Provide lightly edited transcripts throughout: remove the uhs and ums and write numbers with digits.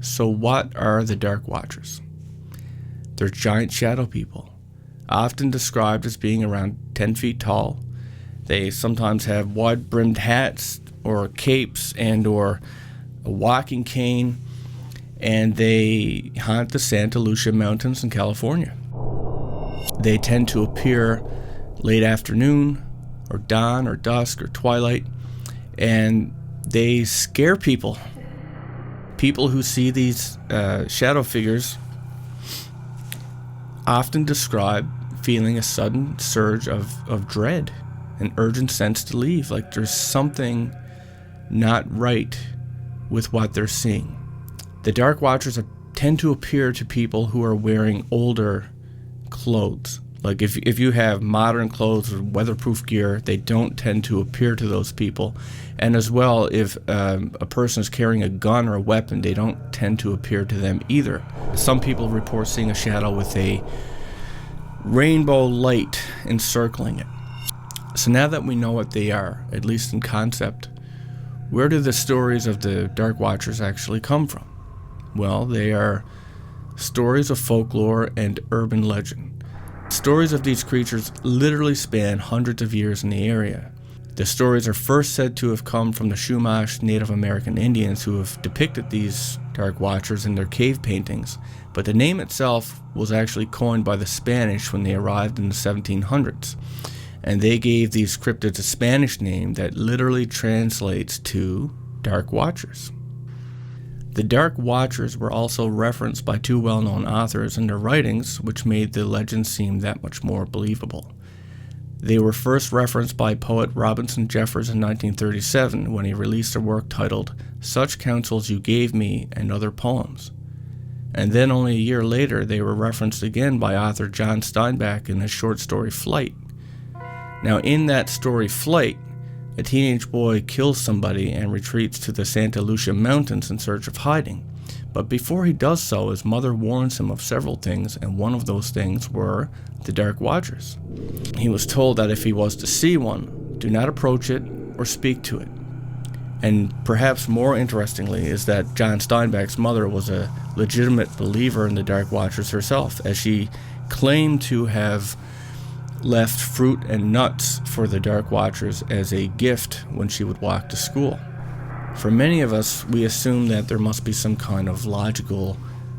So what are the Dark Watchers? They're giant shadow people, often described as being around 10 feet tall. They sometimes have wide-brimmed hats or capes and or a walking cane, and they haunt the Santa Lucia Mountains in California. They tend to appear late afternoon or dawn or dusk or twilight, and they scare people. People who see these shadow figures often describe feeling a sudden surge of dread, an urgent sense to leave, like there's something not right with what they're seeing. The Dark Watchers tend to appear to people who are wearing older clothes. Like if you have modern clothes or weatherproof gear, they don't tend to appear to those people. And as well, if a person is carrying a gun or a weapon, they don't tend to appear to them either. Some people report seeing a shadow with a rainbow light encircling it. So now that we know what they are, at least in concept, where do the stories of the Dark Watchers actually come from? Well, they are stories of folklore and urban legend. Stories of these creatures literally span hundreds of years in the area. The stories are first said to have come from the Chumash Native American Indians who have depicted these Dark Watchers in their cave paintings, but the name itself was actually coined by the Spanish when they arrived in the 1700s, and they gave these cryptids a Spanish name that literally translates to Dark Watchers. The Dark Watchers were also referenced by two well-known authors in their writings, which made the legend seem that much more believable. They were first referenced by poet Robinson Jeffers in 1937 when he released a work titled Such Counsels You Gave Me and Other Poems. And then only a year later they were referenced again by author John Steinbeck in his short story Flight. Now in that story Flight, a teenage boy kills somebody and retreats to the Santa Lucia Mountains in search of hiding. But before he does so, his mother warns him of several things, and one of those things were the Dark Watchers. He was told that if he was to see one, do not approach it or speak to it. And perhaps more interestingly is that John Steinbeck's mother was a legitimate believer in the Dark Watchers herself, as she claimed to have left fruit and nuts for the Dark Watchers as a gift when she would walk to school. For many of us, we assume that there must be some kind of logical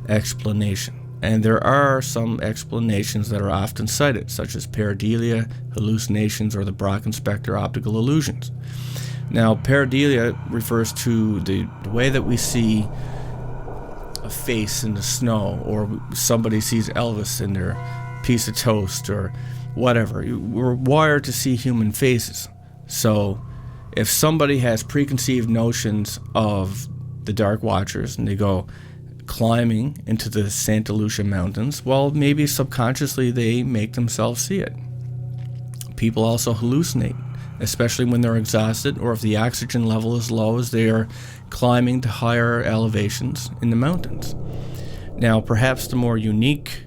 explanation. And there are some explanations that are often cited, such as pareidolia, hallucinations, or the Brocken-Spector optical illusions. Now, pareidolia refers to the way that we see a face in the snow, or somebody sees Elvis in their piece of toast, or whatever. We're wired to see human faces. So if somebody has preconceived notions of the Dark Watchers and they go climbing into the Santa Lucia Mountains, well, maybe subconsciously they make themselves see it. People also hallucinate, especially when they're exhausted or if the oxygen level is low as they are climbing to higher elevations in the mountains. Now, perhaps the more unique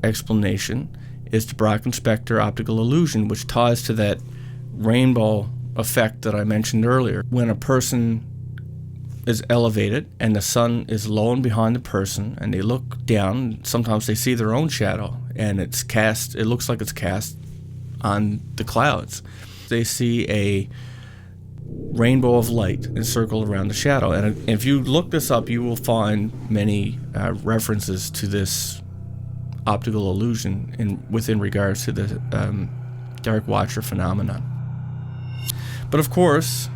explanation is the Brocken-Spector optical illusion, which ties to that rainbow effect that I mentioned earlier. When a person is elevated and the sun is low and behind the person and they look down, sometimes they see their own shadow and it looks like it's cast on the clouds. They see a rainbow of light encircled around the shadow. And if you look this up, you will find many references to this optical illusion within regards to the Dark Watcher phenomenon. But of course,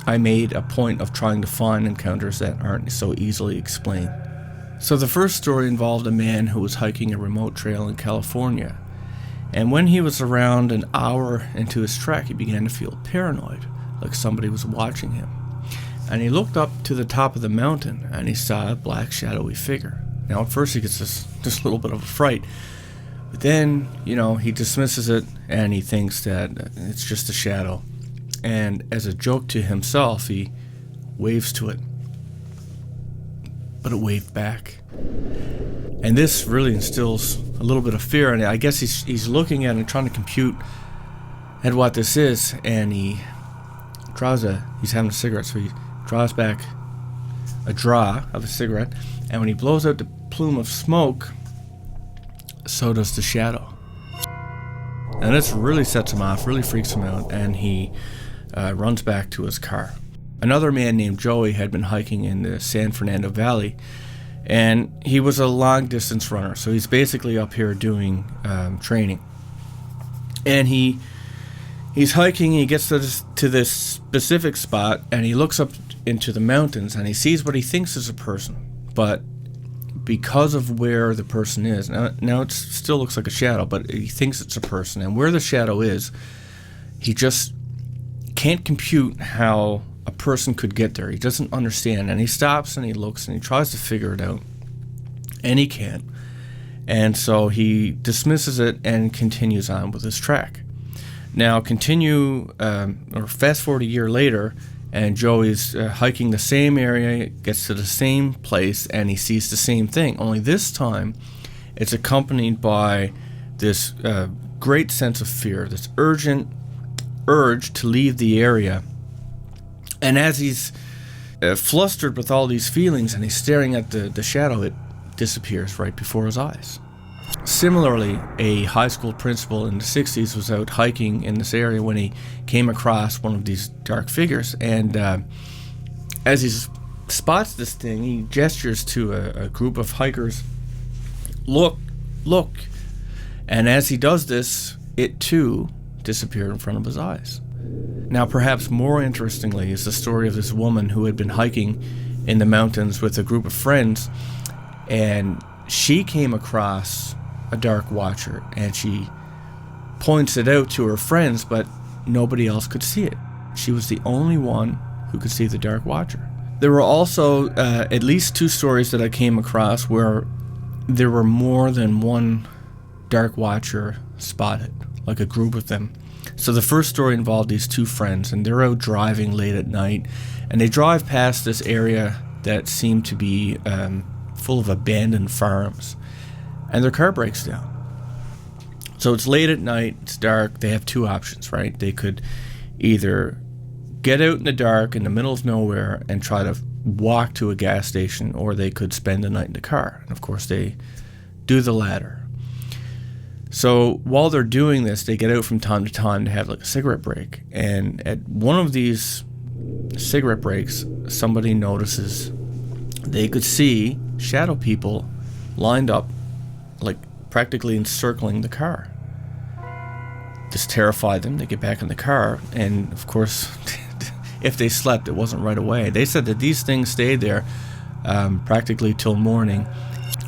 I made a point of trying to find encounters that aren't so easily explained. So the first story involved a man who was hiking a remote trail in California. And when he was around an hour into his trek, he began to feel paranoid, like somebody was watching him. And he looked up to the top of the mountain and he saw a black shadowy figure. Now at first he gets this little bit of a fright, but then, he dismisses it and he thinks that it's just a shadow. And as a joke to himself, he waves to it. But it waved back. And this really instills a little bit of fear, and I guess he's looking at it and trying to compute at what this is, and he's having a cigarette, so he draws back a draw of a cigarette, and when he blows out the plume of smoke, so does the shadow. And this really sets him off, really freaks him out, and he runs back to his car. Another man named Joey had been hiking in the San Fernando Valley, and he was a long-distance runner, so he's basically up here doing training. And he's hiking, and he gets to this specific spot, and he looks up into the mountains, and he sees what he thinks is a person. But because of where the person is, now it still looks like a shadow, but he thinks it's a person. And where the shadow is, he just can't compute how a person could get there. He doesn't understand, and he stops and he looks and he tries to figure it out, and he can't. And so he dismisses it and continues on with his track. Now fast forward a year later, and Joey's hiking the same area, gets to the same place, and he sees the same thing. Only this time, it's accompanied by this great sense of fear, this urgent urge to leave the area. And as he's flustered with all these feelings and he's staring at the shadow, it disappears right before his eyes. Similarly, a high school principal in the 60s was out hiking in this area when he came across one of these dark figures. And as he spots this thing, he gestures to a group of hikers, "Look, look." And as he does this, it too disappeared in front of his eyes. Now, perhaps more interestingly is the story of this woman who had been hiking in the mountains with a group of friends, and she came across a dark watcher, and she points it out to her friends, but nobody else could see it. She was the only one who could see the dark watcher. There were also at least 2 stories that I came across where there were more than one dark watcher spotted, like a group of them. So the first story involved these 2 friends, and they're out driving late at night, and they drive past this area that seemed to be full of abandoned farms, and their car breaks down. So it's late at night, it's dark, they have 2 options, right? They could either get out in the dark in the middle of nowhere and try to walk to a gas station, or they could spend the night in the car. And of course they do the latter. So while they're doing this, they get out from time to time to have like a cigarette break. And at one of these cigarette breaks, somebody notices they could see shadow people lined up, like practically encircling the car. This terrified them. They get back in the car, and of course, if they slept, it wasn't right away. They said that these things stayed there practically till morning.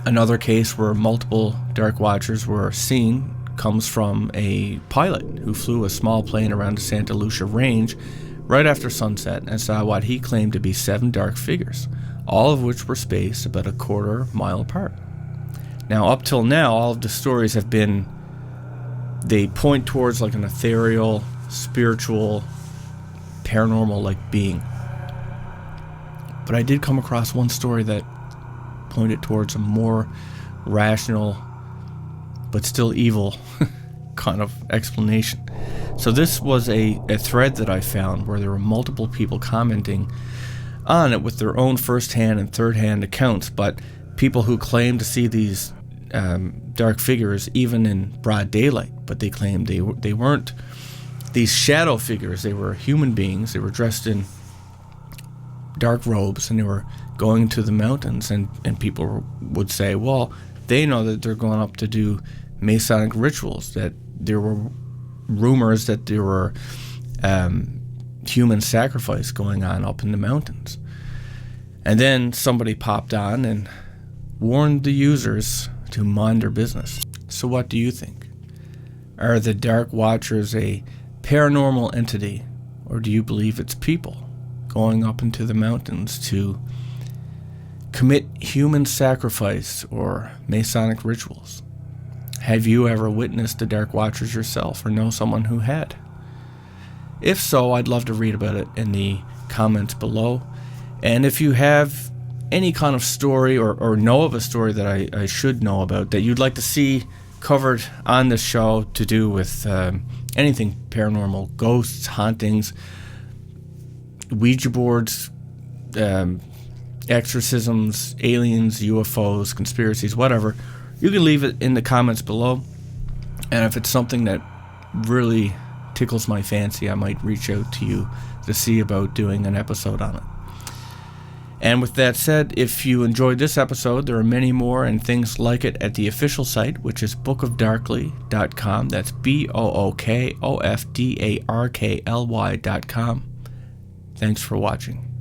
Another case where multiple dark watchers were seen comes from a pilot who flew a small plane around the Santa Lucia range right after sunset and saw what he claimed to be 7 dark figures, all of which were spaced about a quarter mile apart. Now, up till now, all of the stories have been, they point towards like an ethereal, spiritual, paranormal-like being. But I did come across one story that pointed towards a more rational but still evil kind of explanation. So this was a thread that I found where there were multiple people commenting on it with their own first-hand and third-hand accounts, but people who claimed to see these dark figures even in broad daylight, but they claimed they weren't these shadow figures. They were human beings. They were dressed in dark robes, and they were going to the mountains, and people would say, well, they know that they're going up to do Masonic rituals, that there were rumors that there were human sacrifice going on up in the mountains. And then somebody popped on and warned the users to mind their business. So what do you think? Are the Dark Watchers a paranormal entity, or do you believe it's people going up into the mountains to commit human sacrifice or Masonic rituals? Have you ever witnessed the Dark Watchers yourself, or know someone who had? If so, I'd love to read about it in the comments below. And if you have any kind of story or know of a story that I should know about that you'd like to see covered on this show to do with anything paranormal, ghosts, hauntings, Ouija boards, exorcisms, aliens, UFOs, conspiracies, whatever, you can leave it in the comments below. And if it's something that really tickles my fancy, I might reach out to you to see about doing an episode on it. And with that said, if you enjoyed this episode, there are many more and things like it at the official site, which is bookofdarkly.com. That's bookofdarkly.com. Thanks for watching.